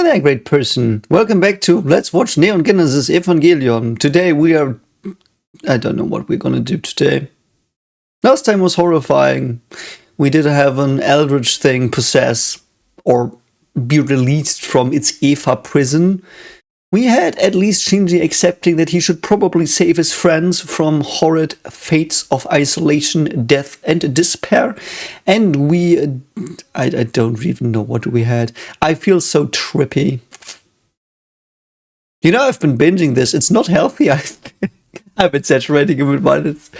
there, great person. Welcome back to Let's Watch Neon Genesis Evangelion. Today I don't know what we're gonna do today. Last time was horrifying. We did have an eldritch thing possess or be released from its Eva prison. We had at least Shinji accepting that he should probably save his friends from horrid fates of isolation, death, and despair. And I don't even know what we had. I feel so trippy. You know, I've been binging this. It's not healthy. I've been saturating it with violence.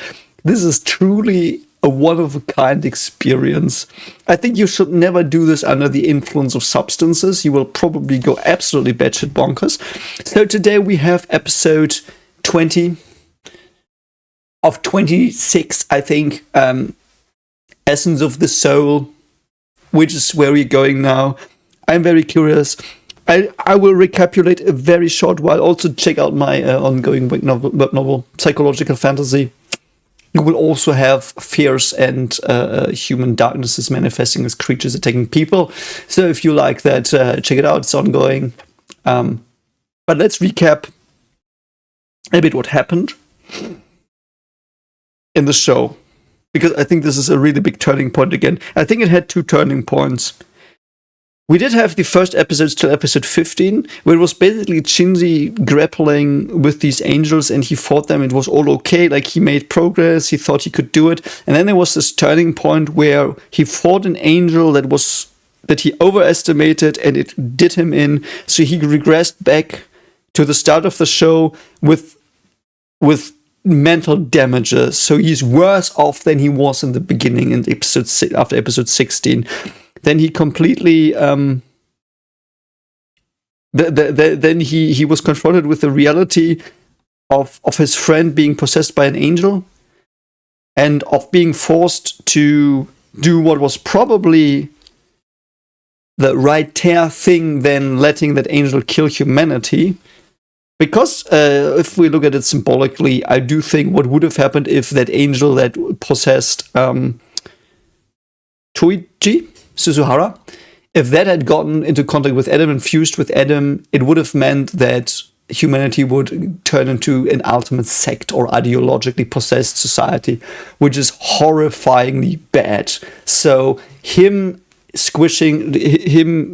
This is truly a one-of-a-kind experience. I think you should never do this under the influence of substances. You will probably go absolutely batshit bonkers. So today we have episode 20 of 26, I think, Essence of the Soul, which is where we're going now. I'm very curious. I will recapitulate a very short while. Also check out my ongoing web novel, Psychological Fantasy. You will also have fears and human darknesses manifesting as creatures attacking people. So if you like that, check it out. It's ongoing. But let's recap a bit what happened in the show, because I think this is a really big turning point again. I think it had two turning points. We did have the first episodes till episode 15, where it was basically Shinji grappling with these angels and he fought them. It was all okay, like he made progress, he thought he could do it. And then there was this turning point where he fought an angel that he overestimated and it did him in. So he regressed back to the start of the show with mental damages. So he's worse off than he was in the beginning in after episode 16. Then he completely then he was confronted with the reality of his friend being possessed by an angel and of being forced to do what was probably the right thing than letting that angel kill humanity. Because if we look at it symbolically, I do think what would have happened if that angel that possessed Toichi Suzuhara, if that had gotten into contact with Adam and fused with Adam, it would have meant that humanity would turn into an ultimate sect or ideologically possessed society, which is horrifyingly bad. So him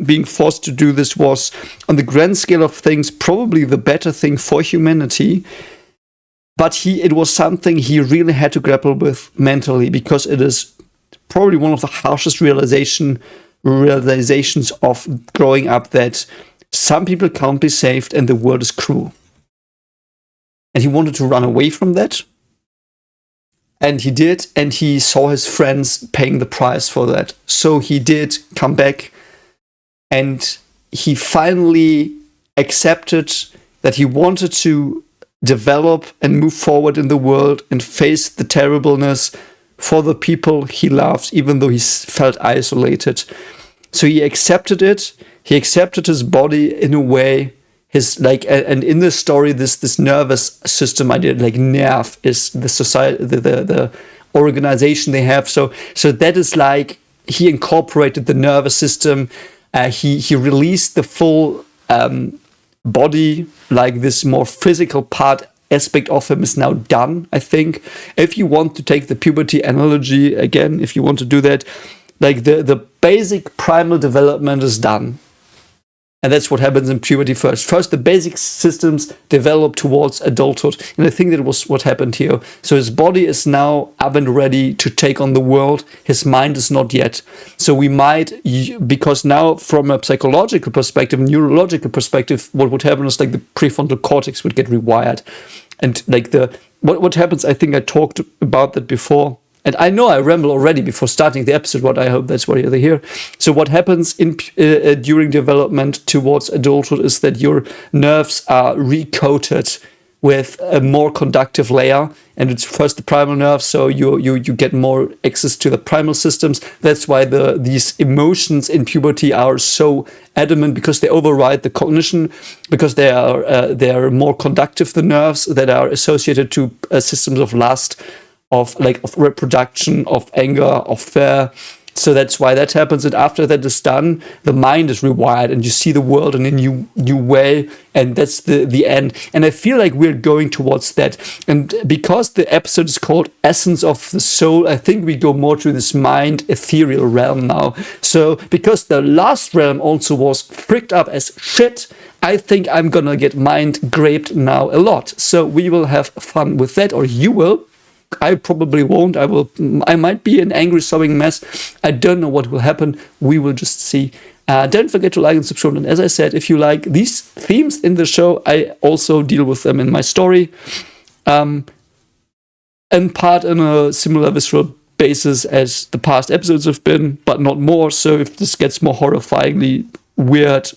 being forced to do this was, on the grand scale of things, probably the better thing for humanity. But it was something he really had to grapple with mentally, because it is probably one of the harshest realizations of growing up, that some people can't be saved and the world is cruel. And he wanted to run away from that. And he did, and he saw his friends paying the price for that. So he did come back, and he finally accepted that he wanted to develop and move forward in the world and face the terribleness for the people he loved, even though he felt isolated. So he accepted it. He accepted his body in a way. And in this story, this nervous system idea, like Nerv, is the society, the organization they have. So that is like he incorporated the nervous system. He released the full body, like this more physical part aspect of him is now done, I think. If you want to take the puberty analogy again, if you want to do that, like the basic primal development is done. And that's what happens in puberty first. First, the basic systems develop towards adulthood. And I think that was what happened here. So his body is now up and ready to take on the world. His mind is not yet. So we might, because now from a psychological perspective, neurological perspective, what would happen is like the prefrontal cortex would get rewired. And like what happens, I think I talked about that before. And I know I ramble already before starting the episode, but I hope that's what you're here. So what happens during development towards adulthood is that your nerves are recoated with a more conductive layer. And it's first the primal nerve, so you get more access to the primal systems. That's why these emotions in puberty are so adamant, because they override the cognition, because they are more conductive, the nerves that are associated to systems of lust, of reproduction, of anger, of fear, So that's why that happens. And after that is done, the mind is rewired and you see the world in a new way. And that's the end. And I feel like we're going towards that. And because the episode is called Essence of the Soul, I think we go more to this mind ethereal realm now. So because the last realm also was fricked up as shit, I think I'm gonna get mind graped now a lot. So we will have fun with that, or you will. I probably won't. I might be an angry, sobbing mess. I don't know what will happen. We will just see. Don't forget to like and subscribe. And as I said, if you like these themes in the show, I also deal with them in my story. And part on a similar visceral basis as the past episodes have been, but not more. So if this gets more horrifyingly weird,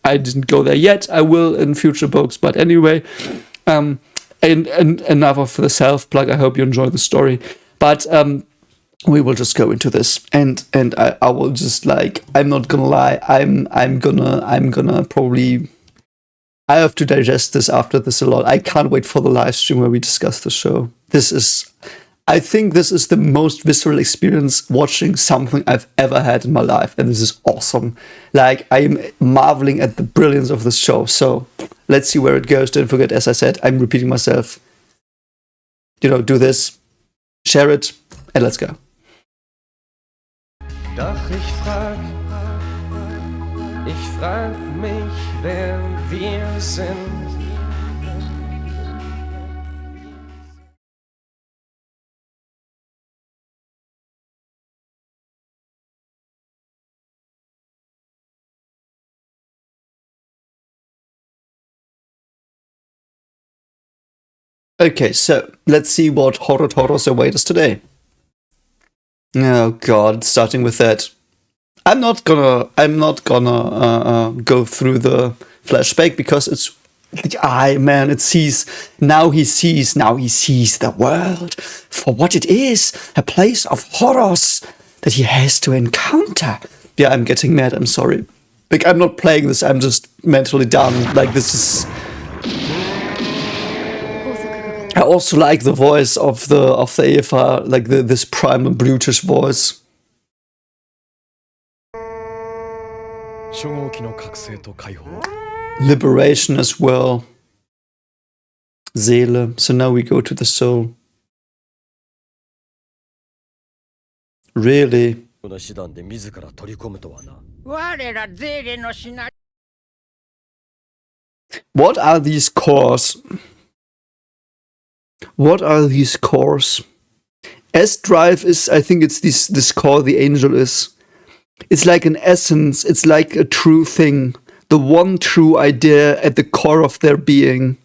I didn't go there yet. I will in future books. But anyway, and enough of the self plug. I hope you enjoy the story, but we will just go into this, and I will just like, I'm not gonna lie, I'm gonna probably, I have to digest this after this a lot. I can't wait for the live stream where we discuss the show. I think this is the most visceral experience watching something I've ever had in my life, and this is awesome. Like, I'm marveling at the brilliance of this show. So let's see where it goes. Don't forget, as I said, I'm repeating myself. Do this, share it, and let's go. Doch ich frag mich, wer wir sind. Okay, so let's see what horrors await us today. Oh God, starting with that. I'm not gonna go through the flashback because it's the eye, man. He sees the world for what it is, a place of horrors that he has to encounter. Yeah, I'm getting mad. I'm sorry. Like, I'm not playing this. I'm just mentally done. Like, this is. I also like the voice of the Eva, like this primal brutish voice. Liberation as well. Seele. So now we go to the soul. Really? What are these cores? What are these cores? S-Drive is, I think it's this core the angel is. It's like an essence, it's like a true thing. The one true idea at the core of their being.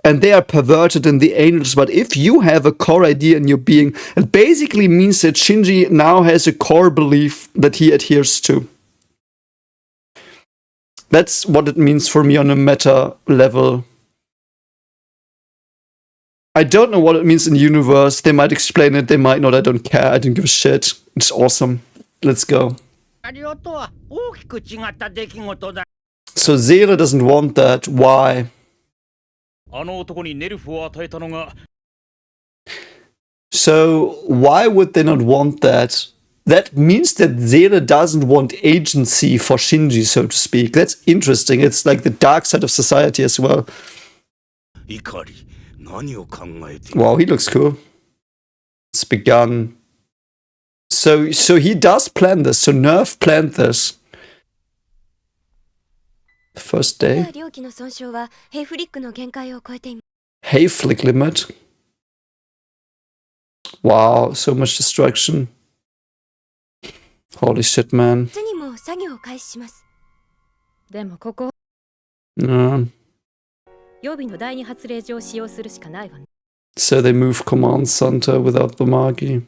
And they are perverted in the angels, but if you have a core idea in your being, it basically means that Shinji now has a core belief that he adheres to. That's what it means for me on a meta level. I don't know what it means in the universe. They might explain it, they might not. I don't care. I don't give a shit. It's awesome. Let's go. So Seele doesn't want that. Why? So why would they not want that? That means that Seele doesn't want agency for Shinji, so to speak. That's interesting. It's like the dark side of society as well. Wow, he looks cool. It's begun. So he does plan this. So Nerv planned this. The first day. Hayflick limit. Wow, so much destruction. Holy shit, man. No. So they move command center without the Magi.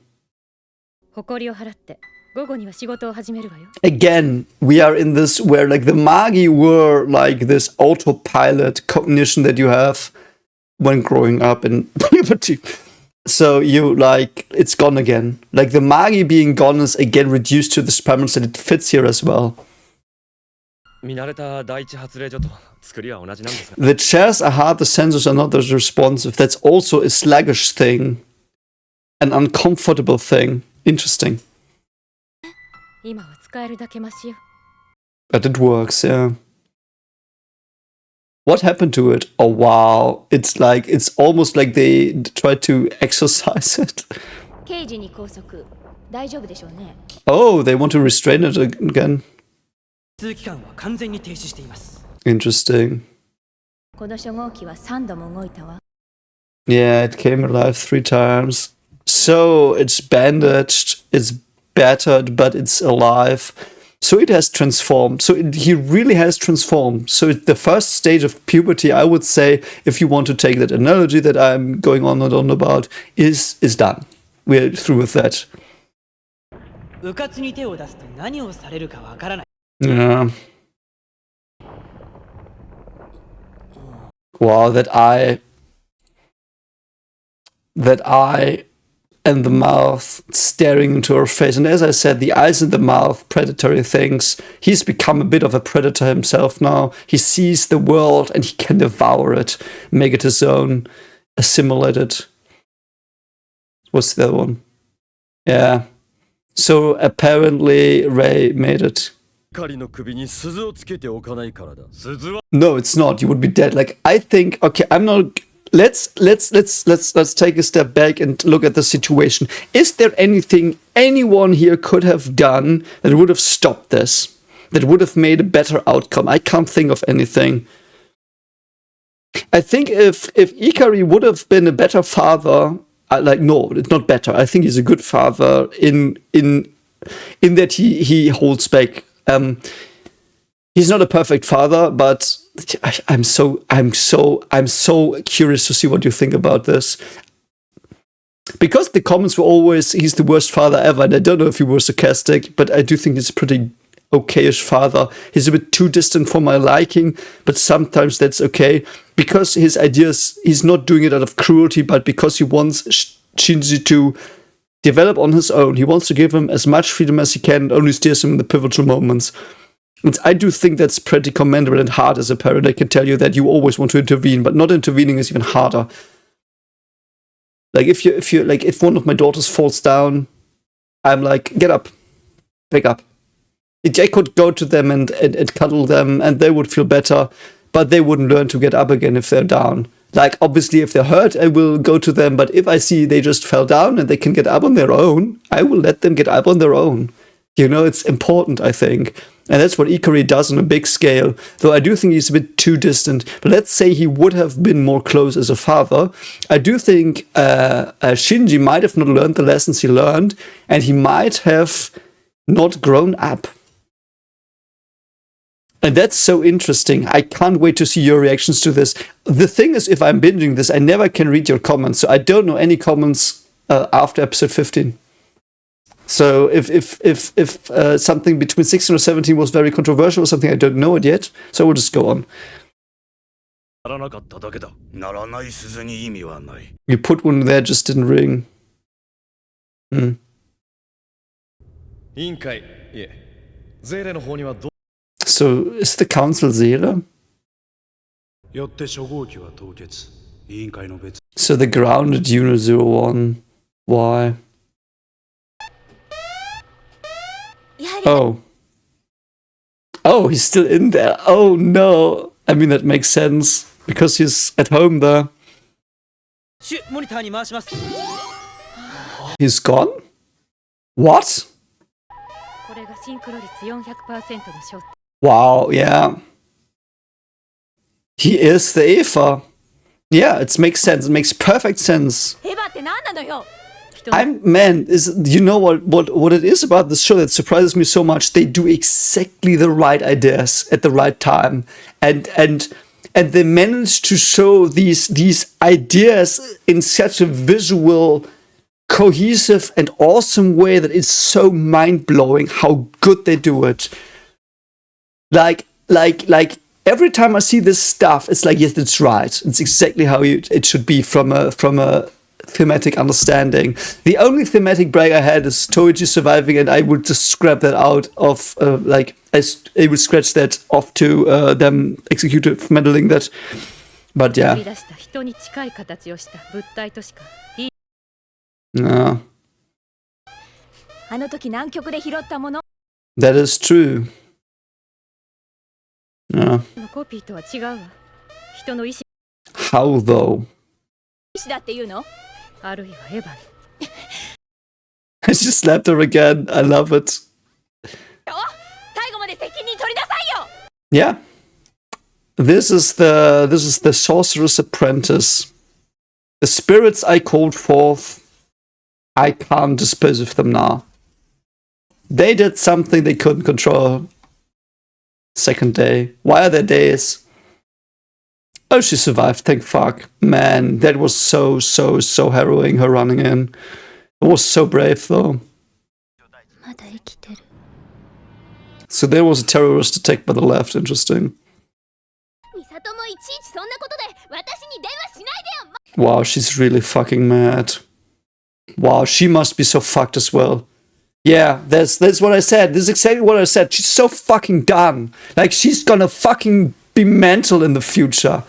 Again, we are in this where like the Magi were like this autopilot cognition that you have when growing up in puberty. So you like, it's gone again. Like the Magi being gone is again reduced to this premise that it fits here as well. The chairs are hard, the sensors are not as responsive. That's also a sluggish thing. An uncomfortable thing. Interesting. But it works, yeah. What happened to it? Oh wow, it's almost like they tried to exorcise it. Oh, they want to restrain it again. Interesting. Yeah, it came alive 3 times. So it's bandaged, it's battered, but it's alive. So it has transformed. So he really has transformed. So the first stage of puberty, I would say, if you want to take that analogy that I'm going on and on about, is done. We're through with that. Yeah. Wow, that eye and the mouth staring into her face. And as I said, the eyes and the mouth, predatory things. He's become a bit of a predator himself now. He sees the world and he can devour it, make it his own, assimilate it. What's the other one? Yeah. So apparently Ray made it. No, it's not. You would be dead. Like, I think, okay, I'm not... Let's take a step back and look at the situation. Is there anything anyone here could have done that would have stopped this? That would have made a better outcome? I can't think of anything. I think if Ikari would have been a better father, no, it's not better. I think he's a good father in that he holds back. He's not a perfect father, but I'm so curious to see what you think about this. Because the comments were always, he's the worst father ever, and I don't know if he was sarcastic, but I do think he's a pretty okayish father. He's a bit too distant for my liking, but sometimes that's okay. Because his ideas, he's not doing it out of cruelty, but because he wants Shinji to develop on his own. He wants to give him as much freedom as he can and only steers him in the pivotal moments. And I do think that's pretty commendable and hard as a parent. I can tell you that you always want to intervene, but not intervening is even harder. Like if one of my daughters falls down, I'm like, get up, pick up. I could go to them and cuddle them and they would feel better, but they wouldn't learn to get up again if they're down. Like, obviously, if they're hurt, I will go to them, but if I see they just fell down and they can get up on their own, I will let them get up on their own. You know, it's important, I think. And that's what Ikari does on a big scale, though I do think he's a bit too distant. But let's say he would have been more close as a father. I do think Shinji might have not learned the lessons he learned, and he might have not grown up. And that's so interesting. I can't wait to see your reactions to this. The thing is, if I'm binging this, I never can read your comments, so I don't know any comments after episode 15. So if something between 16 or 17 was very controversial or something, I don't know it yet. So we'll just go on. You put one there, just didn't ring. So is the council Seele? So the grounded Unit 01. Why? Oh. Oh, he's still in there. Oh no. I mean, that makes sense. Because he's at home there. He's gone? What? Wow, yeah. He is the Eva. Yeah, it makes sense. It makes perfect sense. You know what it is about this show that surprises me so much? They do exactly the right ideas at the right time, and they manage to show these ideas in such a visual, cohesive, and awesome way that it's so mind blowing how good they do it. Like every time I see this stuff, it's like, yes, that's right. It's exactly how it should be from a thematic understanding. The only thematic break I had is Toichi surviving, and I would just scrap that out of I would scratch that off to them executive meddling that. But yeah. That is true. Yeah. コピーとは違うわ。人の意志 How though? だっていうの？あるいはエヴァン。I just slapped her again. I love it. 最後まで責任取りなさいよ。 Yeah. This is the sorcerer's apprentice. The spirits I called forth, I can't dispose of them now. They did something they couldn't control. Second day. Why are there days? Oh, she survived, thank fuck. Man, that was so harrowing, her running in. It was so brave, though. So there was a terrorist attack by the left, interesting. Wow, she's really fucking mad. Wow, she must be so fucked as well. Yeah, that's what I said. This is exactly what I said. She's so fucking done. Like, she's gonna fucking be mental in the future.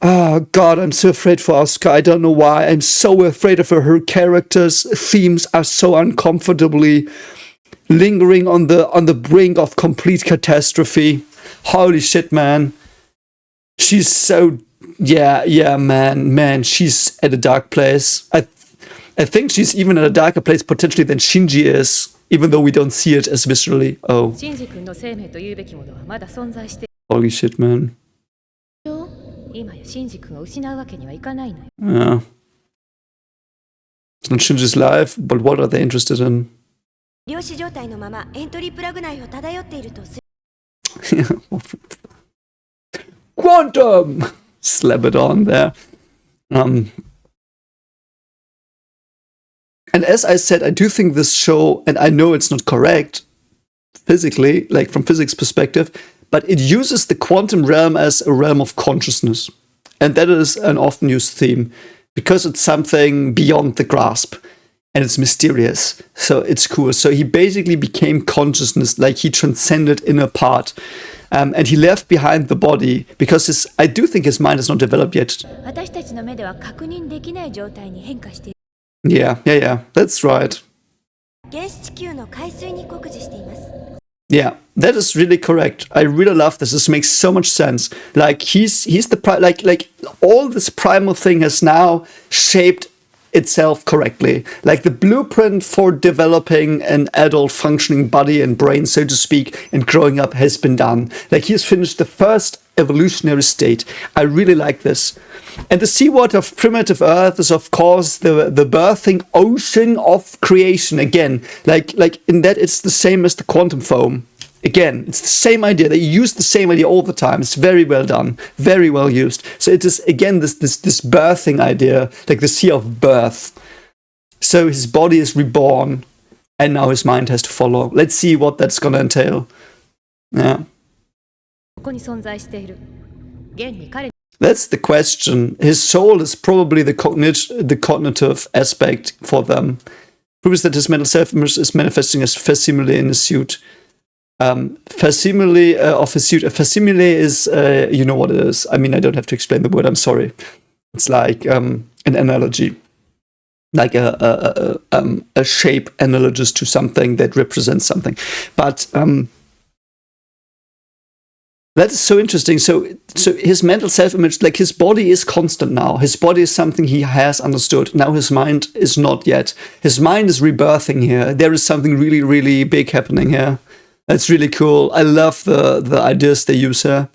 Oh god, I'm so afraid for Asuka. I don't know why. I'm so afraid of her. Her character's themes are so uncomfortably lingering on the brink of complete catastrophe. Holy shit, man. She's so man, she's at a dark place. I think she's even at a darker place potentially than Shinji is, even though we don't see it as viscerally. Oh. シンジ君の生命というべきものはまだ存在して Holy shit, man. 今やシンジ君を失うわけにはいかないのよ。 Yeah. It's not Shinji's life, but what are they interested in? 量子状態のままエントリープラグ内を漂っているとす Quantum! Slap it on there. And as I said, I do think this show, and I know it's not correct physically, like from physics perspective, but it uses the quantum realm as a realm of consciousness. And that is an often used theme because it's something beyond the grasp and it's mysterious. So it's cool. So he basically became consciousness, like he transcended inner part. And he left behind the body because I do think his mind is not developed yet. 私たちの目では確認できない状態に変化している Yeah, that's right. 原始地球の海水に酷似しています Yeah, that is really correct. I really love this. This makes so much sense. Like he's the like all this primal thing has now shaped itself correctly. Like the blueprint for developing an adult functioning body and brain, so to speak, and growing up has been done. Like he has finished the first evolutionary state. I really like this. And the seawater of primitive Earth is, of course, the birthing ocean of creation. Again, like in that it's the same as the quantum foam. Again, it's the same idea. They use the same idea all the time. It's very well done, very well used. So it is again this birthing idea, like the sea of birth. So his body is reborn, and now his mind has to follow. Let's see what that's gonna entail. Yeah. ここに存在している。現に彼 That's the question. His soul is probably the cognitive aspect for them. Proves that his mental self-image is manifesting as facsimile in his suit. Facsimile of his suit. A facsimile is, you know what it is. I mean, I don't have to explain the word. I'm sorry. It's like an analogy, like a shape analogous to something that represents something. But that is so interesting. So his mental self-image, like his body is constant now. His body is something he has understood. Now his mind is not yet. His mind is rebirthing here. There is something really, really big happening here. That's really cool. I love the ideas they use here.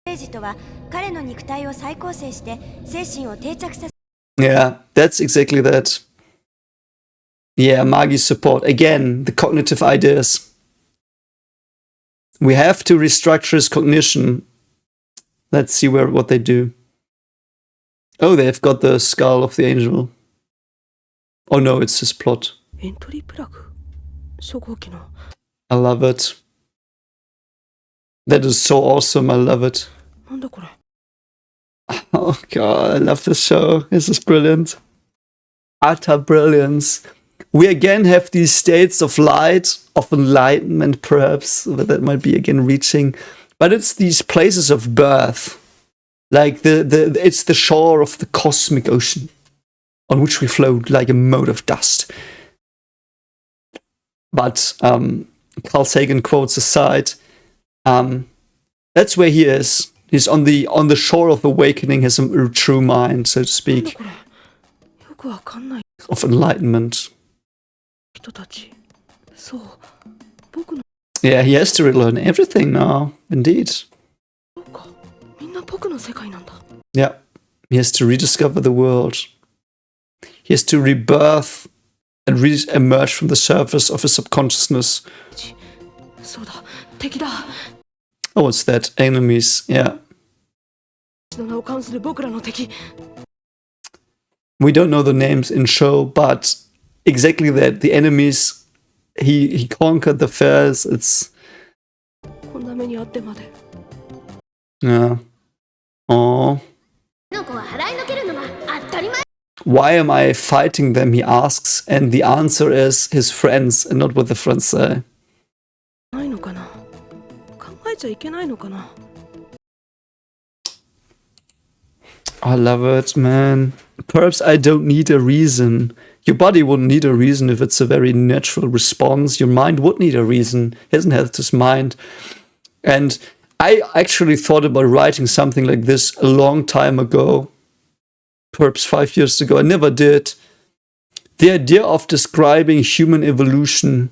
生児とは彼の肉体を再構成して精神を定着させ Yeah, that's exactly that. Yeah, Magi's support. Again, the cognitive ideas. We have to restructure his cognition. Let's see what they do. Oh, they've got the skull of the angel. Oh no, it's his plot. エントリープラグ初号機の I love it. That is so awesome. I love it. なんだこれ Oh god, I love this show. This is brilliant. Utter brilliance. We again have these states of light, of enlightenment perhaps, that might be again reaching. But it's these places of birth. Like it's the shore of the cosmic ocean on which we float like a mote of dust. But Carl Sagan quotes aside, that's where he is. He's on the shore of awakening his true mind, so to なんだ speak, これ。よくわかんない of enlightenment. 人たち。そう。僕の Yeah, he has to relearn everything now, indeed. そうか。みんな僕の世界なんだ。 Yeah, he has to rediscover the world. He has to rebirth and re-emerge from the surface of his subconsciousness. そうだ。敵だ。 Oh, it's that. Enemies, yeah. の名を冠する僕らの敵。 We don't know the names in show, but exactly that. The enemies, he conquered the fairs. It's... こんな目にあってまで。 Yeah. Oh. の子は払いのけるのが当たり前。 Why am I fighting them, he asks, and the answer is his friends, and not what the friends say. ないのかな。考えちゃいけないのかな。 I love it, man. Perhaps I don't need a reason. Your body wouldn't need a reason if it's a very natural response. Your mind would need a reason. He doesn't have this mind. And I actually thought about writing something like this a long time ago. Perhaps 5 years ago. I never did. The idea of describing human evolution.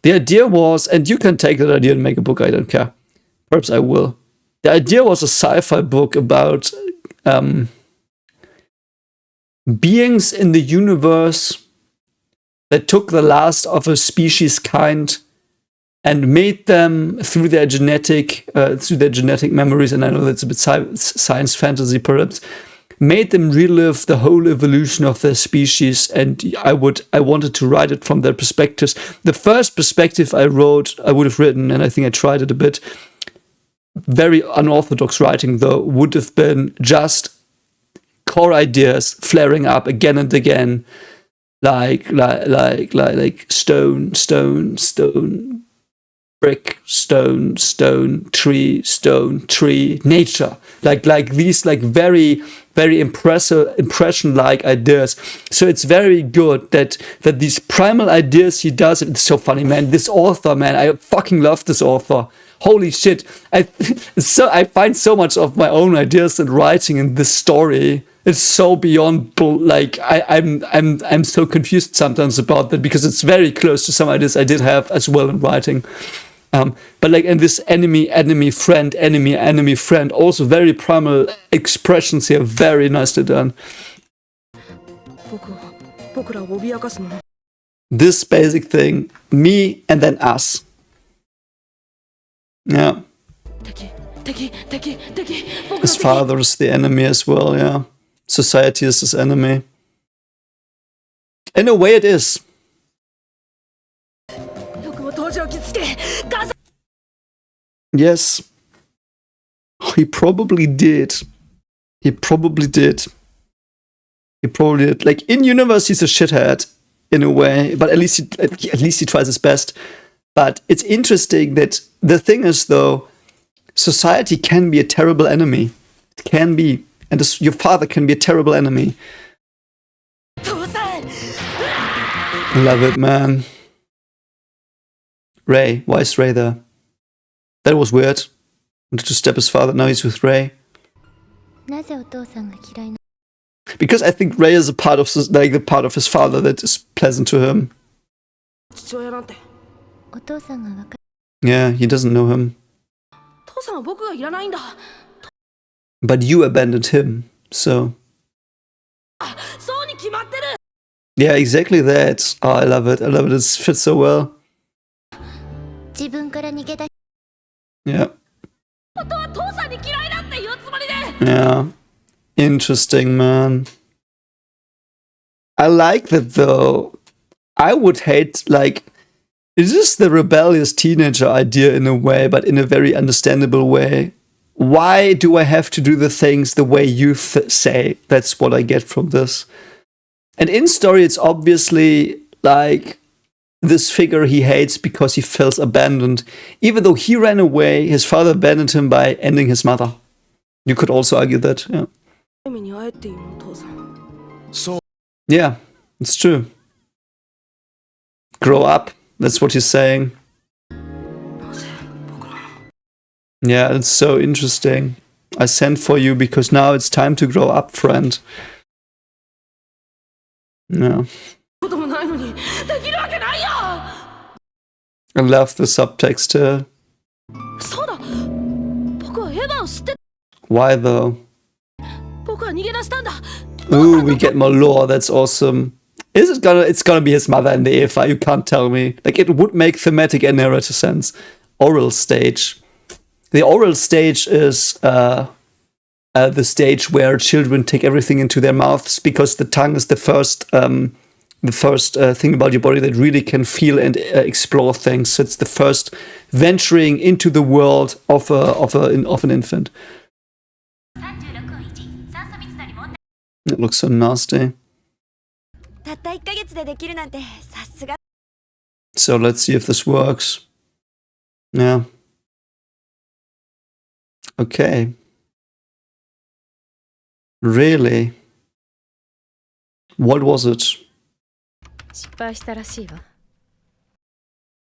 The idea was, and you can take that idea and make a book, I don't care. Perhaps I will. The idea was a sci-fi book about beings in the universe that took the last of a species kind and made them through their genetic memories, and I know that's a bit science fantasy perhaps, made them relive the whole evolution of their species, and I wanted to write it from their perspectives. The first perspective I would have written, and I think I tried it a bit, very unorthodox writing though, would have been just core ideas flaring up again and again, like stone, brick, stone, tree, nature, like these very impression-like ideas. So it's very good that these primal ideas he does. It's so funny, man. This author, man, I fucking love this author. Holy shit! I find so much of my own ideas and writing in this story. It's so beyond I'm so confused sometimes about that, because it's very close to some ideas I did have as well in writing. But like in this enemy friend, also very primal expressions here, very nicely done. 僕らを脅かすもの。 This basic thing, me and then us. Yeah. 敵。僕の His 敵。 father is the enemy as well, yeah. Society is his enemy. In a way it is. よくも登場を傷つけ。ガサ。 Yes. He probably did. Like, in universe, he's a shithead, in a way, but at least he tries his best. But it's interesting that the thing is, though, society can be a terrible enemy. It can be. And your father can be a terrible enemy. 父さん。 Love it, man. Ray. Why is Ray there? That was weird. Wanted to stab his father. Now he's with Ray. なぜお父さんが嫌いな Because I think Ray is a part of the part of his father that is pleasant to him. 父親なんて。お父さんがわか Yeah, he doesn't know him. 父さんは僕がいらないんだ。 But you abandoned him, so... そうに決まってる。 Yeah, exactly that. Oh, I love it. It fits so well. 自分から逃げ出し Yeah. 本当は父さんに嫌いだって言うつもりで。 Yeah. Interesting, man. I like that, though. I would hate, like... It is the rebellious teenager idea in a way, but in a very understandable way. Why do I have to do the things the way you say? That's what I get from this. And in story, it's obviously like this figure he hates because he feels abandoned. Even though he ran away, his father abandoned him by ending his mother. You could also argue that, yeah. 目に会えっていうの父さん。 Yeah, it's true. Grow up. That's what he's saying. Yeah, it's so interesting. I sent for you because now it's time to grow up, friend. Yeah. こともないのにできるわけないよ I love the subtext here. そうだ僕はエヴァを知って Why though? 僕は逃げ出したんだ Ooh, we get more lore. That's awesome. It's gonna be his mother in the Eva. You can't tell me. Like, it would make thematic and narrative sense. Oral stage. The oral stage is the stage where children take everything into their mouths because the tongue is the first thing about your body that really can feel and explore things. So it's the first venturing into the world of an infant. It looks so nasty. たった1ヶ月でできるなんてさすが So let's see if this works. Yeah. Okay. Really? What was it? 失敗したらしいわ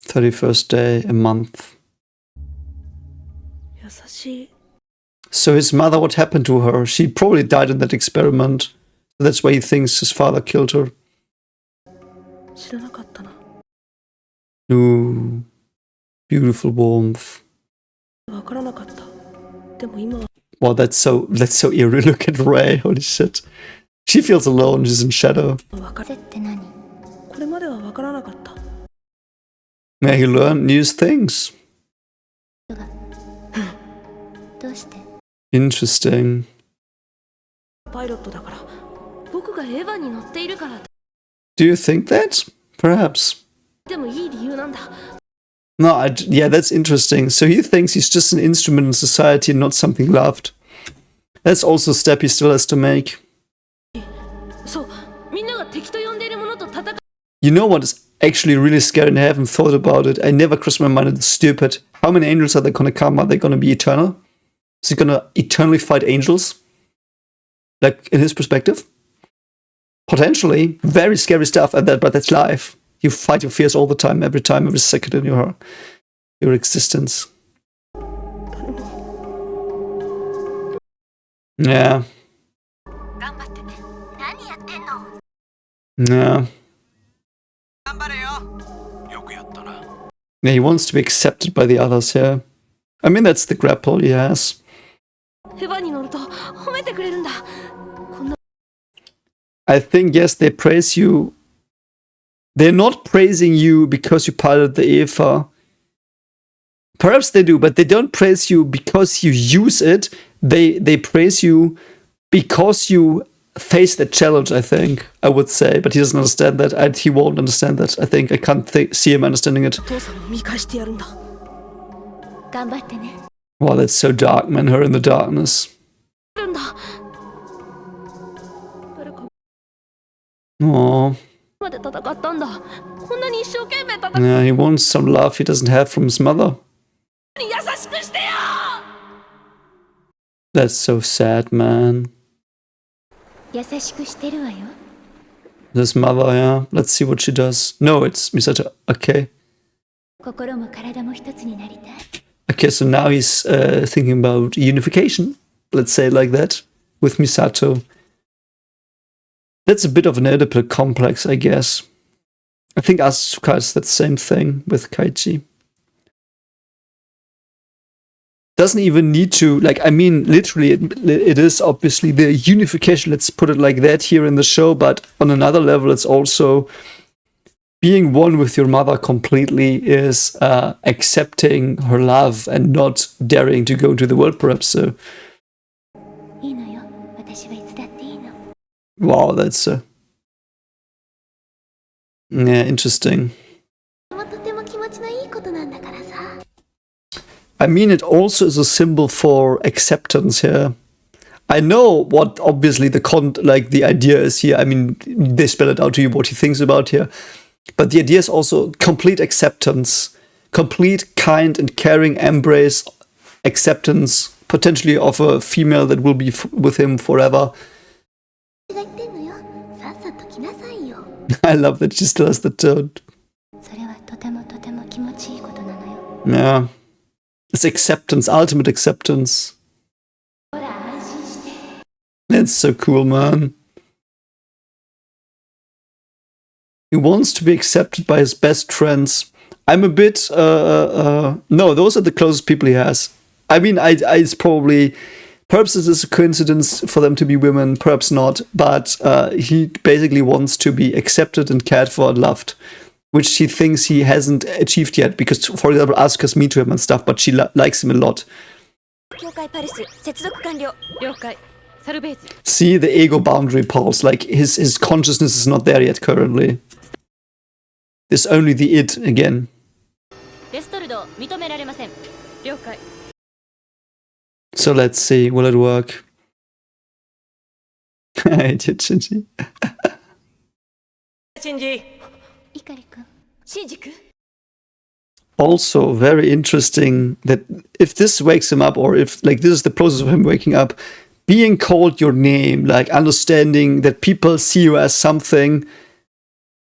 31st day, a month. 優しい So his mother, what happened to her? She probably died in that experiment. That's why he thinks his father killed her. 知らなかったな Ooh. Beautiful warmth. わからなかったでも今は Wow, that's so eerie. Look at Ray. Holy shit. She feels alone. She's in shadow. わかるって何これまではわからなかった Yeah, he learned new things. どうして Interesting. パイロットだから僕がエヴァに乗っているから Do you think that? Perhaps. でもいい理由なんだ No, yeah, that's interesting. So he thinks he's just an instrument in society and not something loved. That's also a step he still has to make. そうみんなが敵と呼んでいるものと戦う You know what is actually really scary, and I haven't thought about it. I never crossed my mind. It's stupid. How many angels are they gonna come? Are they gonna be eternal? Is he gonna eternally fight angels? Like, in his perspective? Potentially. Very scary stuff, but that's life. You fight your fears all the time, every second in your existence. Yeah. Yeah. Yeah, he wants to be accepted by the others, yeah. I mean, that's the grapple he has. エヴァに乗ると褒めてくれるんだこんな I think, yes, they praise you. They're not praising you because you piloted the Eva. Perhaps they do, but they don't praise you because you use it. They praise you because you face that challenge, I think, I would say. But he doesn't understand that, and he won't understand that. I think I can't see him understanding it. 父さんを見返してやるんだ頑張ってね Wow, that's so dark, man. Her in the darkness. るんだ誰か Aww. まで戦ったんだこんなに一生懸命戦 Yeah, he wants some love he doesn't have from his mother. に優しくしてよ That's so sad, man. 優しくしてるわよ His mother, yeah. Let's see what she does. No, it's Misato. Okay. 心も体も一つになりたい Okay, so now he's thinking about unification. Let's say it like that. With Misato. That's a bit of an Oedipal complex, I guess. I think Asuka is that same thing with Kaichi. Doesn't even need to, like, I mean, literally, it is obviously the unification, let's put it like that here in the show, but on another level, it's also being one with your mother completely is accepting her love and not daring to go into the world, perhaps. So, いいのよ私はいつだっていいの wow, that's yeah, interesting. とても気持ちのいいことなんだからさ I mean, it also is a symbol for acceptance here. I know what obviously the idea is here. I mean, they spell it out to you what he thinks about here. But the idea is also complete acceptance, complete kind and caring embrace, acceptance, potentially of a female that will be with him forever. 私が言ってんのよさっさと来なさいよ I love that she still has the tone. それはとても Yeah. It's acceptance, ultimate acceptance. It's so cool, man. He wants to be accepted by his best friends. I'm a bit, no, those are the closest people he has. I mean, it's probably, perhaps this is a coincidence for them to be women, perhaps not, but he basically wants to be accepted and cared for and loved, which he thinks he hasn't achieved yet, because, for example, Asuka's mean to him and stuff, but she likes him a lot. 境界パルス接続完了。了解サルベージ See the ego boundary pulse, like his consciousness is not there yet currently. There's only the id again. デストルド認められません了解 So let's see, will it work? I did, Shinji. シンジ碇君シンジ君 Also, very interesting that if this wakes him up, or if like this is the process of him waking up, being called your name, like understanding that people see you as something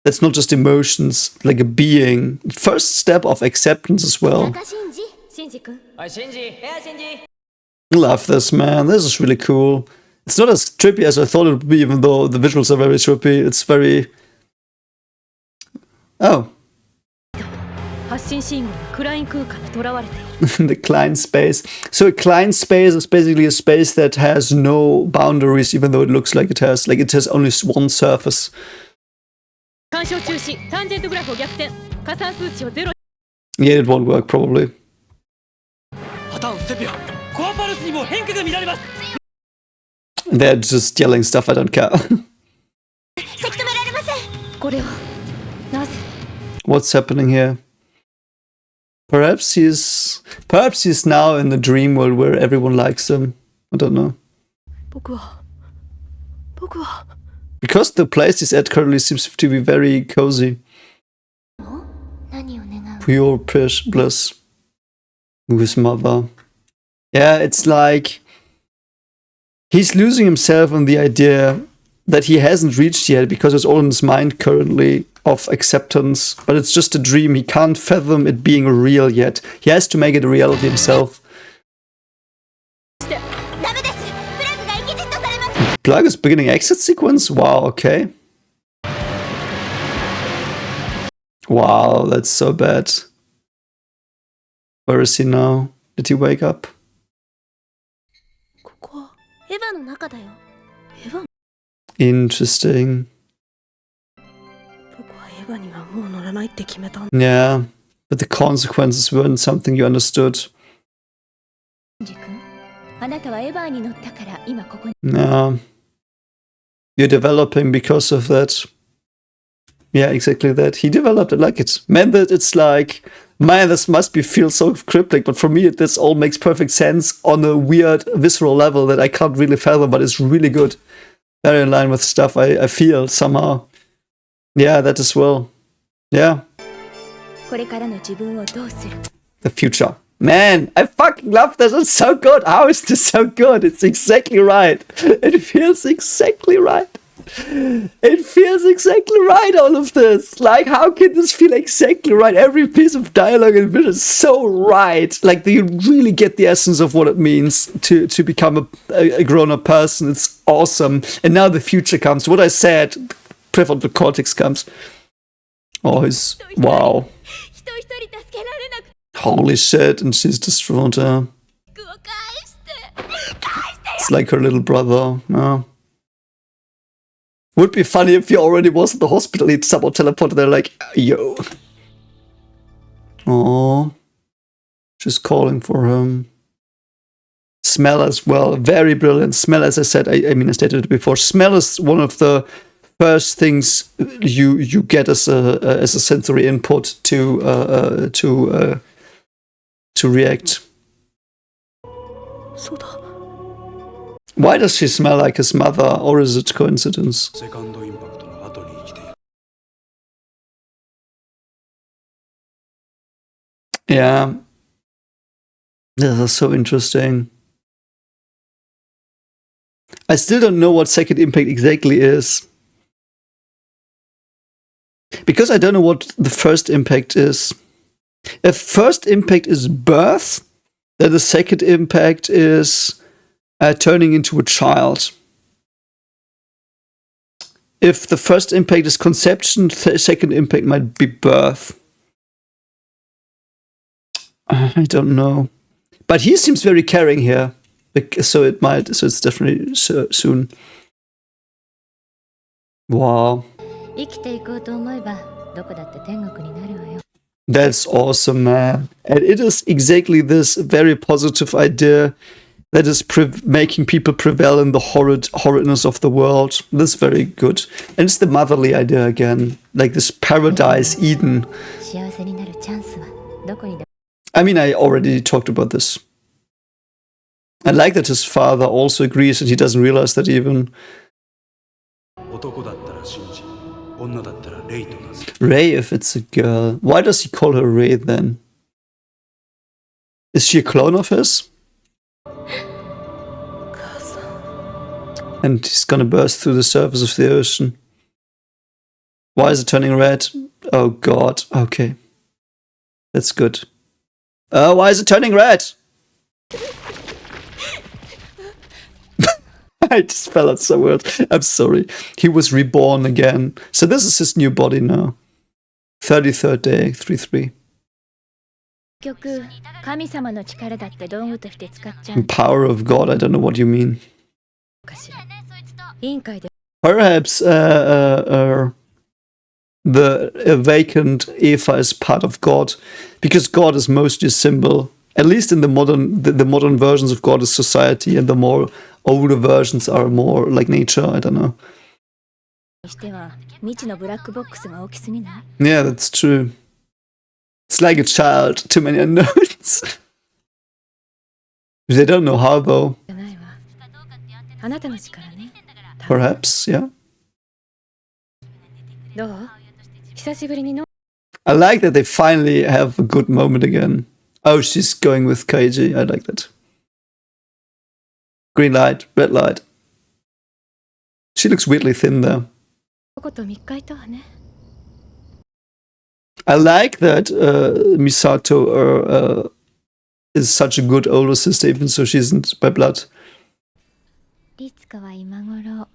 that's not just emotions, like a being. First step of acceptance as well. シンジシンジ君おいシンジシンジ Love this, man. This is really cool. It's not as trippy as I thought it would be, even though the visuals are very trippy. It's very... Oh. 発信信号がクライン空間にとらわれている The client space. So a client space is basically a space that has no boundaries, even though it looks like it has. Like it has only one surface. 干渉中止タンジェントグラフを逆転加算数値をゼロ Yeah, it won't work, probably. パターンセピアコアパルスにも変化が見られます They're just yelling stuff, I don't care. せき止められません。これはなぜ What's happening here? Perhaps he's now in the dream world where everyone likes him. I don't know. 僕は Because the place he's at currently seems to be very cozy. 何を願う Pure bliss. With his mother. Yeah, it's like he's losing himself in the idea that he hasn't reached yet, because it's all in his mind currently of acceptance, but it's just a dream. He can't fathom it being real yet. He has to make it a reality himself. ダメです。プラグがエキジットされます。 Plug is beginning exit sequence? Wow, okay. Wow, that's so bad. Where is he now? Did he wake up? ここはエヴァの中だよ。エヴァ Interesting. 僕はエヴァにはもう乗らないって決めたん Yeah, but the consequences weren't something you understood. シンジ君あなたはエヴァーに乗ったから今ここに Yeah. You're developing because of that. Yeah, exactly that. He developed it like it. Man, that it's like, man, this must feel so cryptic, but for me, this all makes perfect sense on a weird, visceral level that I can't really fathom, but it's really good. Very in line with stuff I feel somehow. Yeah, that as well. Yeah. これからの自分をどうする The future. Man, I fucking love this. It's so good. How is this so good? It's exactly right. It feels exactly right. It feels exactly right, all of this. Like, how can this feel exactly right? Every piece of dialogue and vision is so right. Like, you really get the essence of what it means to become a grown-up person. It's awesome. And now the future comes. What I said, prefrontal cortex comes. Oh, his... Wow. 人一人助けられなくて Holy shit, and she's distraught. 服を返して返して It's like her little brother. Yeah. Would be funny if he already was in the hospital. He'd somehow teleported there, like, yo. Oh, she's calling for him. Smell as well, very brilliant. Smell, as I said, I mean, I stated it before. Smell is one of the first things you get as a sensory input to react. そうだ Why does she smell like his mother, or is it coincidence? セカンドインパクトの後に生きている Yeah. This is so interesting. I still don't know what second impact exactly is. Because I don't know what the first impact is. A first impact is birth, then the second impact is turning into a child. If the first impact is conception, the second impact might be birth. I don't know. But he seems very caring here. So it's definitely soon. Wow. 生きていこうと思えばどこだって天国になるわよ。 That's awesome, man. And it is exactly this very positive idea that is making people prevail in the horridness of the world. This is very good. And it's the motherly idea again. Like this paradise, Eden. 幸せになるチャンスはどこにでも。 I mean, I already talked about this. I like that his father also agrees and he doesn't realize that even. 男だったらシンジ、女だったらレイと名付け Ray, if it's a girl. Why does he call her Ray then? Is she a clone of his? And he's gonna burst through the surface of the ocean. Why is it turning red? Oh god, okay. That's good. Why is it turning red? I just fell out so weird. I'm sorry. He was reborn again. So this is his new body now. 33rd day, 3-3. 結局神様の力だって道具として使っちゃう Power of God, I don't know what you mean. のかしら。委員会で Perhaps the vacant Eva is part of God, because God is mostly a symbol. At least in the modern versions of God is society, and the more older versions are more like nature. I don't know. にしては未知のブラックボックスが大きすぎない Yeah, that's true. It's like a child. Too many unknowns. They don't know how though. じゃないわ。あなたの力ね。 Perhaps, yeah. どう久しぶりにの I like that they finally have a good moment again. Oh, she's going with Keiji. I like that. Green light, red light. She looks weirdly thin there. こと密会とはね。 I like that Misato is such a good older sister, even so she isn't by blood. リツカは今頃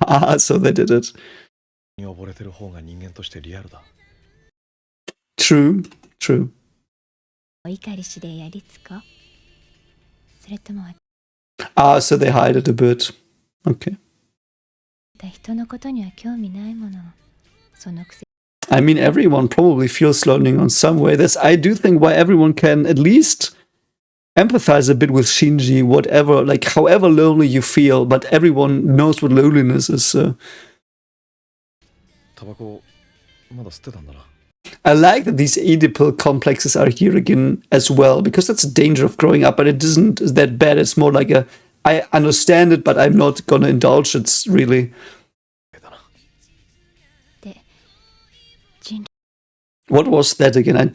Ah, so they did it. に溺れてる方が人間としてリアルだ。 True, true. お怒りしでやリツカそれとも Ah, so they hide it a bit. Okay. 人のことには興味ないものそのくせ I mean, everyone probably feels lonely on some way. That's, I do think, why everyone can at least empathize a bit with Shinji, whatever, like, however lonely you feel, but everyone knows what loneliness is. タバコまだ吸ってたんだな。 I like that these Oedipal complexes are here again as well, because that's the danger of growing up, but it isn't that bad. It's more like a, I understand it, but I'm not gonna indulge it, really. で人 What was that again? I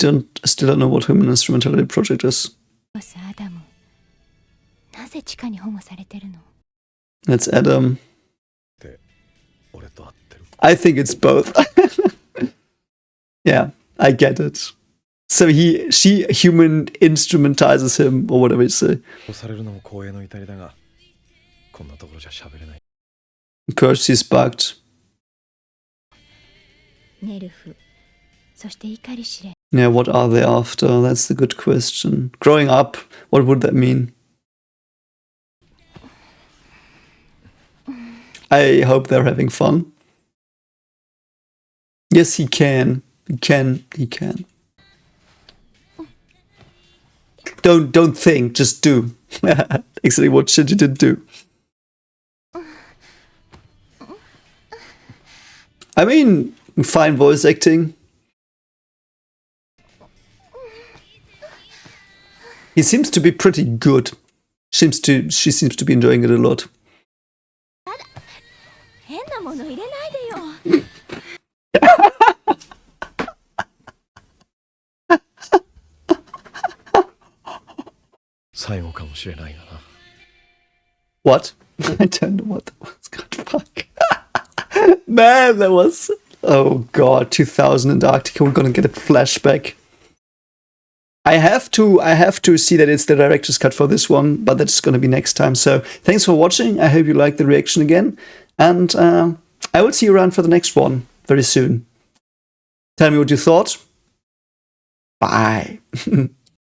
still don't know what Human Instrumentality Project is. 類スアダムなぜ地下に保護されてるの That's Adam. で、俺と会ってる。 I think it's both. Yeah, I get it. So she human instrumentizes him, or whatever you say. 殺されるのも光栄の至りだが、こんなところじゃ喋れない。 Percy's bugged. ネルフそして怒り試練 Yeah, what are they after? That's the good question. Growing up, what would that mean? I hope they're having fun. Yes, he can. He can. Don't think, just do. Exactly what Shinji did do. I mean, fine voice acting. He seems to be pretty good. She seems to be enjoying it a lot. 変なもの入れないでよ。最後かもしれないがな。 What? I don't know what that was. God, fuck. Man, that was Oh god, 2000 Antarctica, we're gonna get a flashback. I have to see that it's the director's cut for this one, but that's gonna be next time. So thanks for watching. I hope you liked the reaction again, and I will see you around for the next one very soon. Tell me what you thought. Bye.